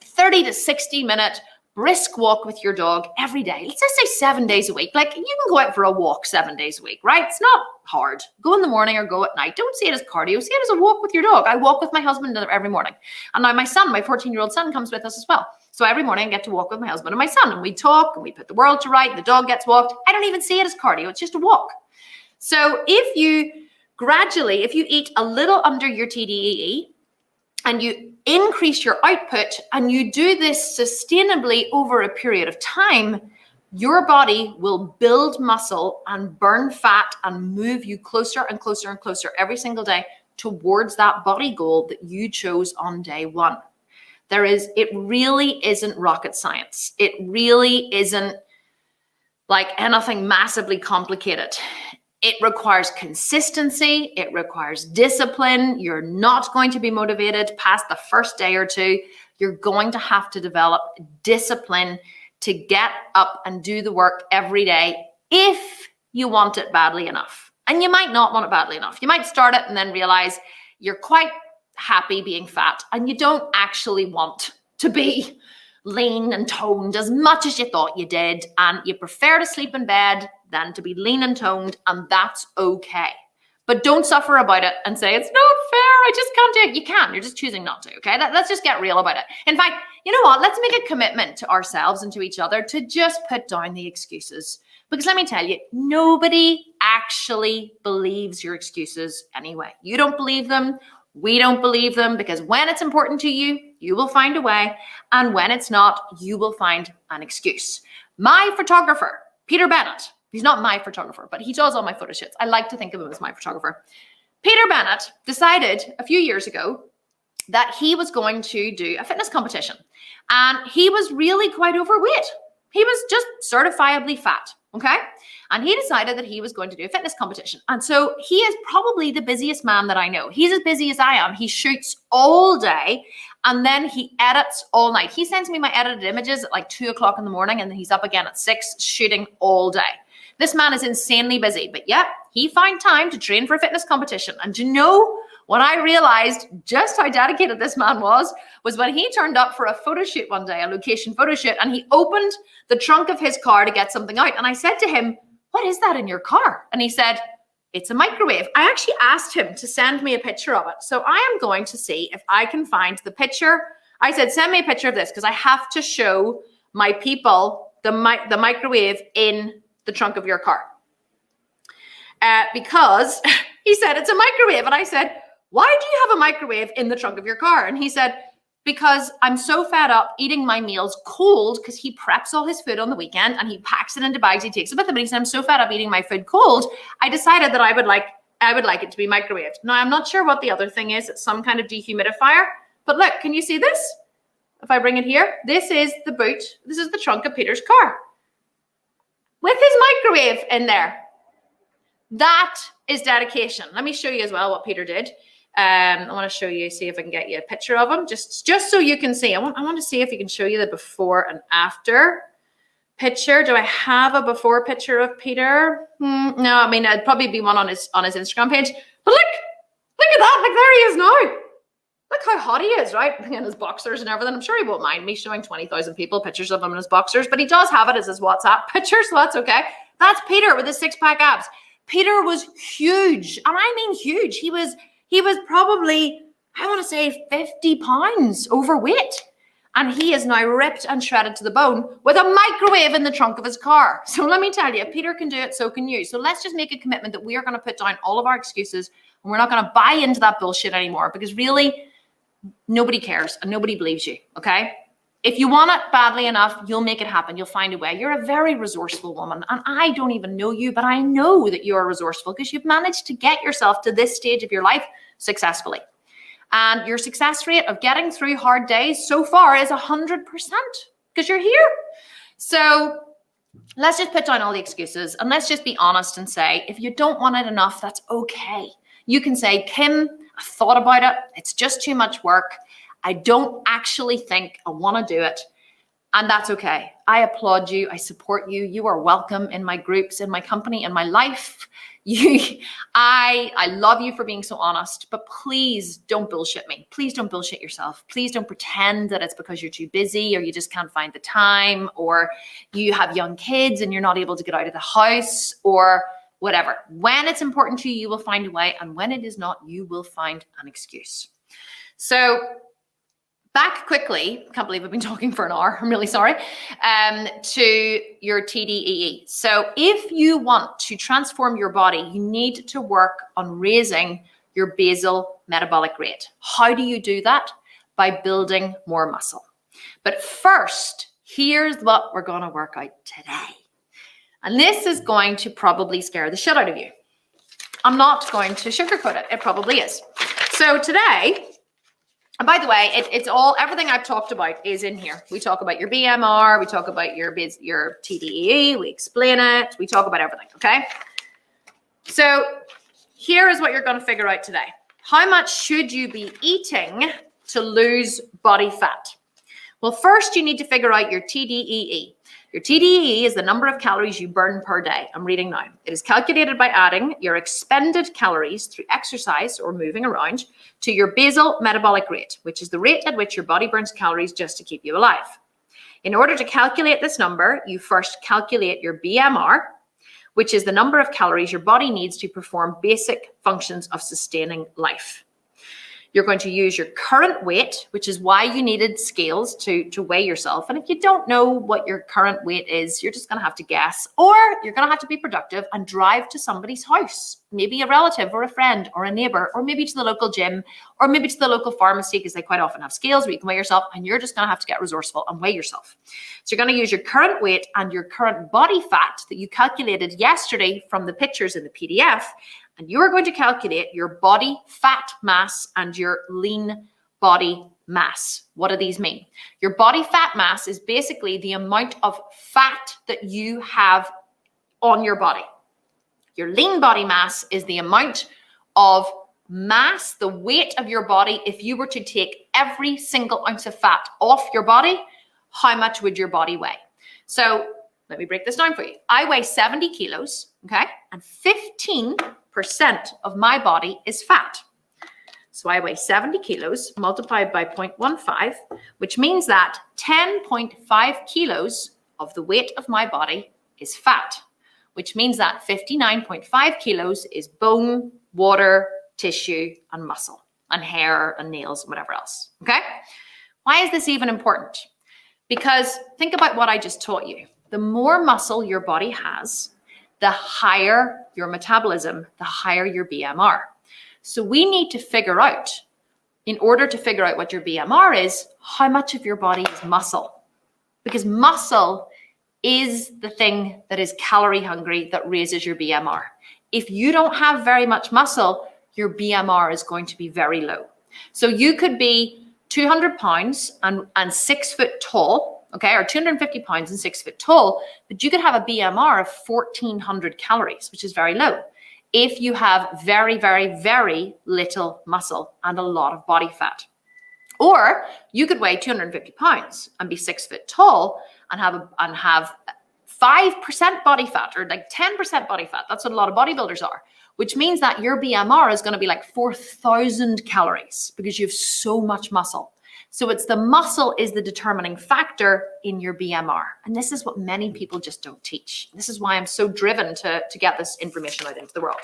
30 to 60 minute brisk walk with your dog every day. Let's just say 7 days a week. Like you can go out for a walk 7 days a week, right? It's not hard. Go in the morning or go at night. Don't see it as cardio. See it as a walk with your dog. I walk with my husband every morning. And now my son, my 14-year-old son, comes with us as well. So every morning I get to walk with my husband and my son, and we talk and we put the world to right. The dog gets walked. I don't even see it as cardio. It's just a walk. So if you eat a little under your TDEE, and you increase your output and you do this sustainably over a period of time, your body will build muscle and burn fat and move you closer and closer and closer every single day towards that body goal that you chose on day one. It really isn't rocket science. It really isn't like anything massively complicated. It requires consistency. It requires discipline. You're not going to be motivated past the first day or two. You're going to have to develop discipline to get up and do the work every day if you want it badly enough. And you might not want it badly enough. You might start it and then realize you're quite happy being fat and you don't actually want to be lean and toned as much as you thought you did. And you prefer to sleep in bed than to be lean and toned, and that's okay. But don't suffer about it and say, it's not fair, I just can't do it. You can, you're just choosing not to, okay? Let's just get real about it. In fact, you know what? Let's make a commitment to ourselves and to each other to just put down the excuses. Because let me tell you, nobody actually believes your excuses anyway. You don't believe them. We don't believe them, because when it's important to you, you will find a way. And when it's not, you will find an excuse. My photographer, Peter Bennett, he's not my photographer, but he does all my photo shoots. I like to think of him as my photographer. Peter Bennett decided a few years ago that he was going to do a fitness competition. And he was really quite overweight. He was just certifiably fat, okay? And he decided that he was going to do a fitness competition. And so he is probably the busiest man that I know. He's as busy as I am. He shoots all day and then he edits all night. He sends me my edited images at like 2 o'clock in the morning, and then he's up again at 6 shooting all day. This man is insanely busy, but yeah, he found time to train for a fitness competition. And do you know what I realized just how dedicated this man was when he turned up for a photo shoot one day, a location photo shoot, and he opened the trunk of his car to get something out. And I said to him, what is that in your car? And he said, it's a microwave. I actually asked him to send me a picture of it. So I am going to see if I can find the picture. I said, send me a picture of this because I have to show my people the microwave in the trunk of your car. Because he said, it's a microwave. And I said, why do you have a microwave in the trunk of your car? And he said, because I'm so fed up eating my meals cold, because he preps all his food on the weekend and he packs it into bags, he takes it with him. But he said, I'm so fed up eating my food cold, I decided that I would like it to be microwaved. Now, I'm not sure what the other thing is. It's some kind of dehumidifier. But look, can you see this? If I bring it here, this is the boot. This is the trunk of Peter's car with his microwave in there. That is dedication. Let me show you as well what Peter did. I want to show you, see if I can get you a picture of him, just so you can see. I want to see if he can show you the before and after picture. Do I have a before picture of Peter? No, I mean, it'd probably be one on his Instagram page. But look at that. Like, there he is now. Look how hot he is, right? In his boxers and everything. I'm sure he won't mind me showing 20,000 people pictures of him in his boxers, but he does have it as his WhatsApp picture, so that's okay. That's Peter with his 6-pack abs. Peter was huge, and I mean huge. He was probably, I want to say, 50 pounds overweight. And he is now ripped and shredded to the bone with a microwave in the trunk of his car. So let me tell you, if Peter can do it, so can you. So let's just make a commitment that we are going to put down all of our excuses and we're not going to buy into that bullshit anymore, because really nobody cares and nobody believes you, okay? If you want it badly enough, you'll make it happen. You'll find a way. You're a very resourceful woman. And I don't even know you, but I know that you're resourceful because you've managed to get yourself to this stage of your life successfully. And your success rate of getting through hard days so far is 100% because you're here. So let's just put down all the excuses and let's just be honest and say, if you don't want it enough, that's okay. You can say, Kim, I thought about it. It's just too much work. I don't actually think I want to do it. And that's okay. I applaud you. I support you. You are welcome in my groups, in my company, in my life. I love you for being so honest, but please don't bullshit me. Please don't bullshit yourself. Please don't pretend that it's because you're too busy or you just can't find the time or you have young kids and you're not able to get out of the house or whatever. When it's important to you, you will find a way. And when it is not, you will find an excuse. So back quickly, can't believe I've been talking for an hour, I'm really sorry, to your TDEE. So if you want to transform your body, you need to work on raising your basal metabolic rate. How do you do that? By building more muscle. But first, here's what we're going to work out today. And this is going to probably scare the shit out of you. I'm not going to sugarcoat it. It probably is. So today, and by the way, it's all, everything I've talked about is in here. We talk about your BMR, we talk about your TDEE, we explain it, we talk about everything, okay? So here is what you're going to figure out today. How much should you be eating to lose body fat? Well, first you need to figure out your TDEE. Your TDEE is the number of calories you burn per day. I'm reading now. It is calculated by adding your expended calories through exercise or moving around to your basal metabolic rate, which is the rate at which your body burns calories just to keep you alive. In order to calculate this number, you first calculate your BMR, which is the number of calories your body needs to perform basic functions of sustaining life. You're going to use your current weight, which is why you needed scales to weigh yourself. And if you don't know what your current weight is, you're just going to have to guess, or you're going to have to be productive and drive to somebody's house, maybe a relative or a friend or a neighbor, or maybe to the local gym, or maybe to the local pharmacy, because they quite often have scales where you can weigh yourself, and you're just going to have to get resourceful and weigh yourself. So you're going to use your current weight and your current body fat that you calculated yesterday from the pictures in the PDF, and you are going to calculate your body fat mass and your lean body mass. What do these mean? Your body fat mass is basically the amount of fat that you have on your body. Your lean body mass is the amount of mass, the weight of your body. If you were to take every single ounce of fat off your body, how much would your body weigh? So let me break this down for you. I weigh 70 kilos, okay? And 15% of my body is fat. So I weigh 70 kilos multiplied by 0.15, which means that 10.5 kilos of the weight of my body is fat, which means that 59.5 kilos is bone, water, tissue, and muscle, and hair, and nails, and whatever else, okay? Why is this even important? Because think about what I just taught you. The more muscle your body has, the higher your metabolism, the higher your BMR. So we need to figure out, in order to figure out what your BMR is, how much of your body is muscle. Because muscle is the thing that is calorie hungry that raises your BMR. If you don't have very much muscle, your BMR is going to be very low. So you could be 200 pounds and 6 foot tall, okay, or 250 pounds and 6 foot tall, but you could have a BMR of 1,400 calories, which is very low. If you have very, very, very little muscle and a lot of body fat. Or you could weigh 250 pounds and be 6 foot tall and have 5% body fat or like 10% body fat. That's what a lot of bodybuilders are, which means that your BMR is going to be like 4,000 calories because you have so much muscle. So it's the muscle is the determining factor in your BMR. And this is what many people just don't teach. This is why I'm so driven to get this information out into the world.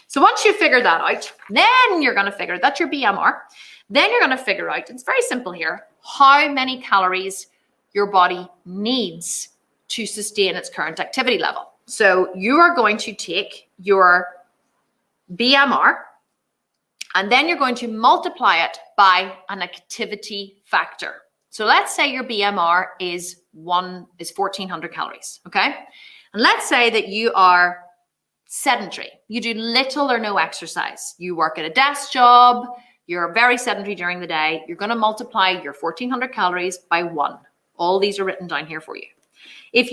So once you figure that out, then you're going to figure that's your BMR. Then you're going to figure out, it's very simple here, how many calories your body needs to sustain its current activity level. So you are going to take your BMR, and then you're going to multiply it by an activity factor. So let's say your BMR is 1,400 calories, okay? And let's say that you are sedentary. You do little or no exercise. You work at a desk job. You're very sedentary during the day. You're going to multiply your 1,400 calories by 1. All these are written down here for you. If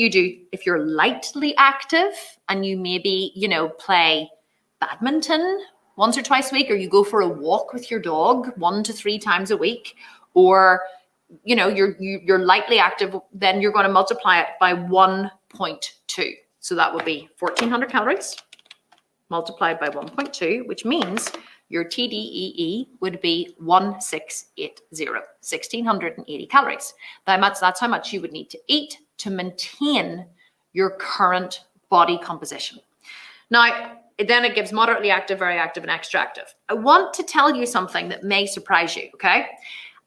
you're lightly active and you maybe, play badminton once or twice a week, or you go for a walk with your dog 1 to 3 times a week, or you're lightly active, then you're going to multiply it by 1.2. So that would be 1,400 calories multiplied by 1.2, which means your TDEE would be 1680, 1,680 calories. That's how much you would need to eat to maintain your current body composition. Now, then it gives moderately active, very active, and extra active. I want to tell you something that may surprise you, okay?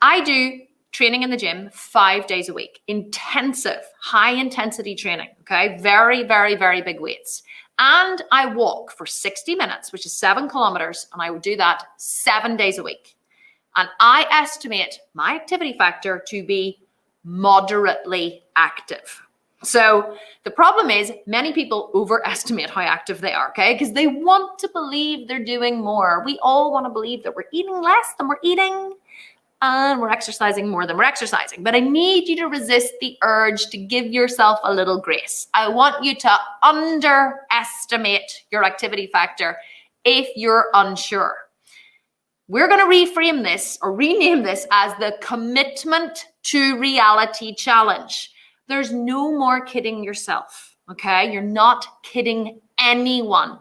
I do training in the gym 5 days a week, intensive, high intensity training, okay? Very, very, very big weights. And I walk for 60 minutes, which is 7 kilometers, and I would do that 7 days a week. And I estimate my activity factor to be moderately active. So the problem is many people overestimate how active they are, okay? Because they want to believe they're doing more. We all want to believe that we're eating less than we're eating, and we're exercising more than we're exercising. But I need you to resist the urge to give yourself a little grace. I want you to underestimate your activity factor if you're unsure. We're going to reframe this or rename this as the Commitment to Reality Challenge. There's no more kidding yourself, okay? You're not kidding anyone.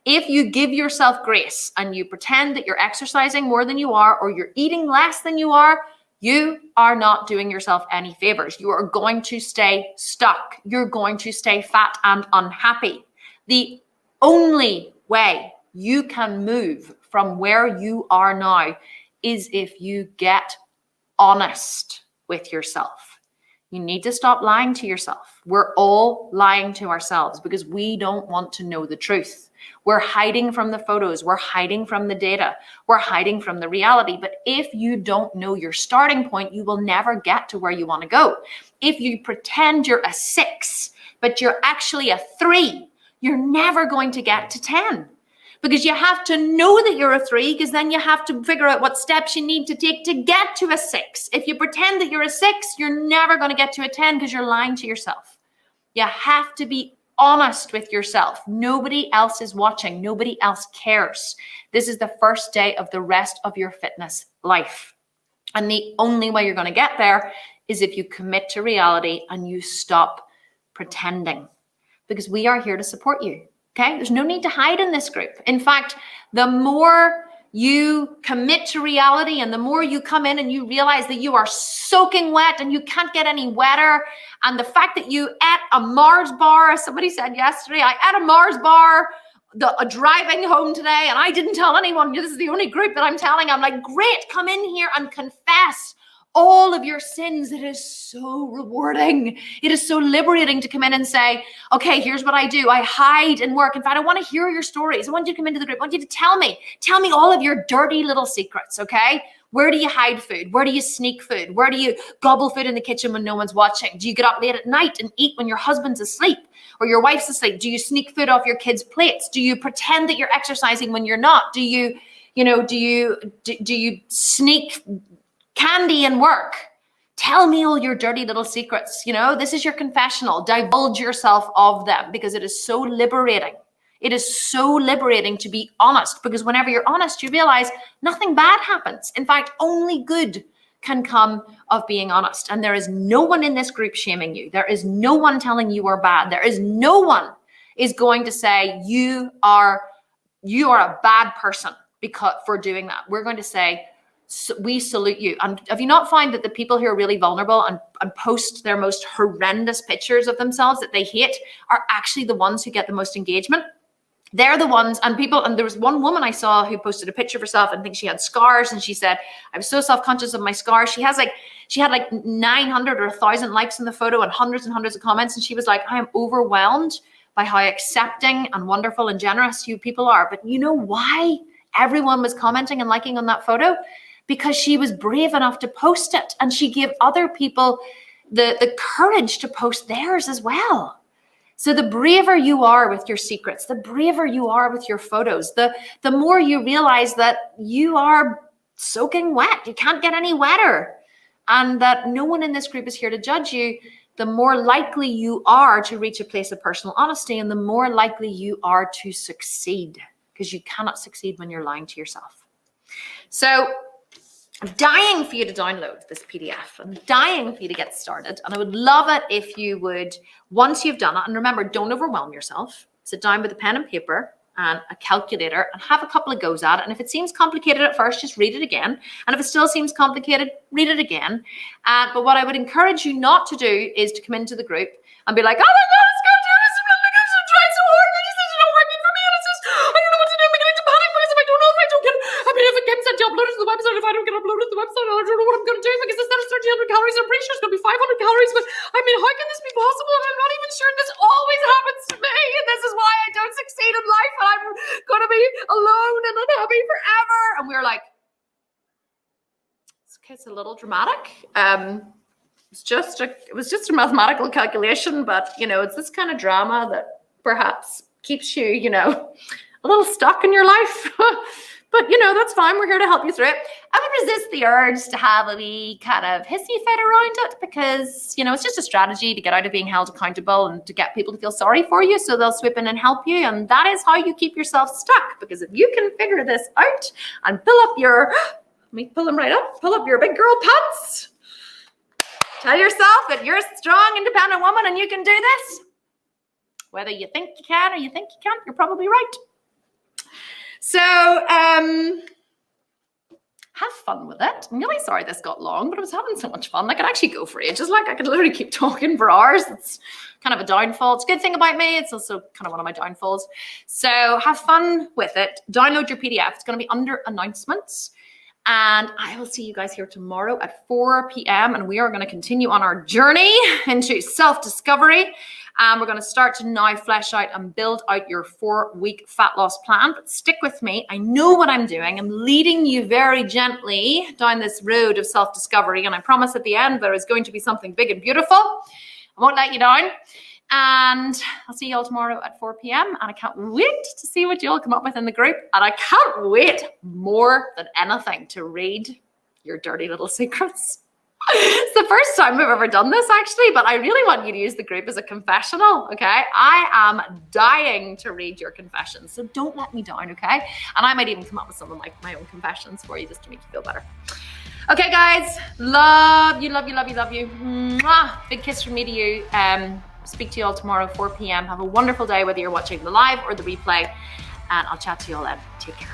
If you give yourself grace and you pretend that you're exercising more than you are or you're eating less than you are not doing yourself any favors. You are going to stay stuck. You're going to stay fat and unhappy. The only way you can move from where you are now is if you get honest with yourself. You need to stop lying to yourself. We're all lying to ourselves because we don't want to know the truth. We're hiding from the photos. We're hiding from the data. We're hiding from the reality. But if you don't know your starting point, you will never get to where you want to go. If you pretend you're a 6, but you're actually a 3, you're never going to get to 10. Because you have to know that you're a 3, because then you have to figure out what steps you need to take to get to a 6. If you pretend that you're a 6, you're never going to get to a 10 because you're lying to yourself. You have to be honest with yourself. Nobody else is watching. Nobody else cares. This is the first day of the rest of your fitness life. And the only way you're going to get there is if you commit to reality and you stop pretending. Because we are here to support you. Okay, there's no need to hide in this group. In fact, the more you commit to reality and the more you come in and you realize that you are soaking wet and you can't get any wetter, and the fact that you ate a Mars bar, as somebody said yesterday, I ate a Mars bar driving home today and I didn't tell anyone. This is the only group that I'm telling. I'm like, great, come in here and confess all of your sins. It is so rewarding. It is so liberating to come in and say, okay, here's what I do. I hide and work. In fact, I want to hear your stories. I want you to come into the group. I want you to tell me all of your dirty little secrets, okay? Where do you hide food? Where do you sneak food? Where do you gobble food in the kitchen when no one's watching? Do you get up late at night and eat when your husband's asleep or your wife's asleep? Do you sneak food off your kids' plates? Do you pretend that you're exercising when you're not? Do you sneak candy and work? Tell me all your dirty little secrets. This is your confessional. Divulge yourself of them because it is so liberating. It is so liberating to be honest, because whenever you're honest, you realize nothing bad happens. In fact, only good can come of being honest. And there is no one in this group shaming you. There is no one telling you are bad. There is no one is going to say you are a bad person for doing that. We're going to say, we salute you. And have you not found that the people who are really vulnerable and post their most horrendous pictures of themselves that they hate are actually the ones who get the most engagement? They're the ones, and there was one woman I saw who posted a picture of herself and I think she had scars, and she said, I was so self-conscious of my scars. She had like 900 or 1,000 likes in the photo and hundreds of comments, and she was like, I am overwhelmed by how accepting and wonderful and generous you people are. But you know why everyone was commenting and liking on that photo? Because she was brave enough to post it, and she gave other people the courage to post theirs as well. So the braver you are with your secrets, the braver you are with your photos, the more you realize that you are soaking wet. You can't get any wetter, and that no one in this group is here to judge you, the more likely you are to reach a place of personal honesty, and the more likely you are to succeed, because you cannot succeed when you're lying to yourself. So I'm dying for you to download this PDF. I'm dying for you to get started. And I would love it if you would, once you've done it, and remember, don't overwhelm yourself. Sit down with a pen and paper and a calculator and have a couple of goes at it. And if it seems complicated at first, just read it again. And if it still seems complicated, read it again. But what I would encourage you not to do is to come into the group and be like, oh my God, it's going to do this. I'm trying so hard. This is not working for me. And it's just, I don't know what to do. I'm beginning to panic because if I don't know if I don't get, I mean, if it gets sent to upload it to the website, if I don't get uploaded to the website, I don't know what I'm going to do because instead of 1,300 calories, I'm pretty sure it's going to be 500 calories. But I mean, how can this be possible? And I'm not even sure this always happens to me. And this is why I don't succeed in life. And I'm going to be alone and unhappy forever. And we were like, it's a little dramatic. It was just a mathematical calculation, but you know, it's this kind of drama that perhaps keeps you, you know, a little stuck in your life. But you know, that's fine. We're here to help you through it. I would resist the urge to have a wee kind of hissy fit around it because, you know, it's just a strategy to get out of being held accountable and to get people to feel sorry for you. So they'll swoop in and help you. And that is how you keep yourself stuck. Because if you can figure this out and pull up your, let me pull them right up, pull up your big girl pants. Tell yourself that you're a strong, independent woman and you can do this. Whether you think you can or you think you can't, you're probably right. So, have fun with it. I'm really sorry this got long, but I was having so much fun. I could actually go for ages. Like, I could literally keep talking for hours. It's kind of a downfall. It's a good thing about me. It's also kind of one of my downfalls. So, have fun with it. Download your PDF. It's going to be under announcements. And I will see you guys here tomorrow at 4 p.m. And we are going to continue on our journey into self-discovery. We're going to start to now flesh out and build out your 4-week fat loss plan. But stick with me. I know what I'm doing. I'm leading you very gently down this road of self-discovery. And I promise at the end, there is going to be something big and beautiful. I won't let you down. And I'll see you all tomorrow at 4 p.m. And I can't wait to see what you all come up with in the group. And I can't wait more than anything to read your dirty little secrets. It's the first time we've ever done this, actually, but I really want you to use the group as a confessional, okay? I am dying to read your confessions, so don't let me down, okay? And I might even come up with some of my own confessions for you just to make you feel better. Okay, guys, love you, love you, love you, love you. Mwah. Big kiss from me to you. Speak to you all tomorrow, 4 p.m. Have a wonderful day, whether you're watching the live or the replay, and I'll chat to you all then. Take care.